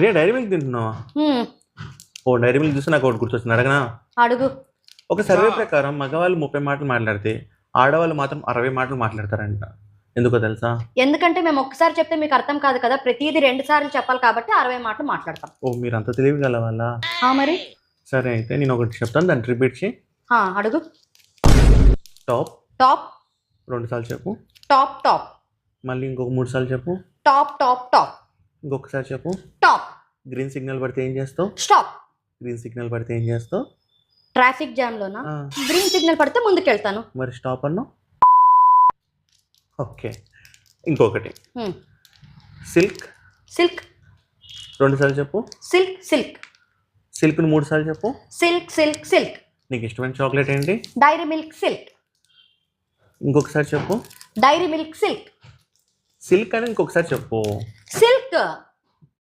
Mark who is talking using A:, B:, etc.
A: రే dairy milk తింటున్నావా? ఓ dairy milk చూసి నాకు ఒకటి గుర్తొచ్చింది, అడగనా?
B: అడుగు.
A: ఒక సర్వే ప్రకారం మగవాళ్ళు 30 మాటలు మాట్లాడితే ఆడవాళ్ళు మాత్రం 60 మాటలు మాట్లాడతారంట. ఎందుకో తెలుసా?
B: ఎందుకంటే మేము ఒక్కసారి చెప్తే మీకు అర్థం కాదు కదా, ప్రతిదీ 2 సార్లు చెప్పాలి కాబట్టి 60 మాటలు మాట్లాడతాం.
A: ఓ మీరు అంత తెలివి గల వాళ్ళ?
B: మరి
A: సరే అయితే నేను ఒకటి చెప్తాను, దాన్ని రిపీట్ చేయి.
B: అడుగు.
A: టాప్
B: టాప్
A: 2 సార్లు చెప్పు.
B: Top top.
A: మళ్ళీ ఇంకొక 3 సార్లు చెప్పు.
B: Top top top.
A: ఇంకొకసారి చెప్పు.
B: టాప్.
A: గ్రీన్ సిగ్నల్ పడితే ఏం చేస్తావు?
B: స్టాప్.
A: గ్రీన్ సిగ్నల్ పడితే ఏం చేస్తావు?
B: ట్రాఫిక్ జామ్ లోనా? గ్రీన్ సిగ్నల్ పడితే ముందుకెళ్తాను.
A: మరి స్టాప్ అన్నా? ఓకే. ఇంకొకటి సిల్క్.
B: సిల్క్
A: 2 సార్లు చెప్పు.
B: Silk silk.
A: సిల్క్ను 3 సార్లు చెప్పు.
B: Silk silk silk.
A: నీకు ఇష్టమైన చాక్లెట్ ఏంటి?
B: Dairy Milk Silk.
A: ఇంకొకసారి చెప్పు.
B: Dairy Milk silk.
A: సిల్క్ అని ఇంకొకసారి చెప్పు.
B: సిల్క్.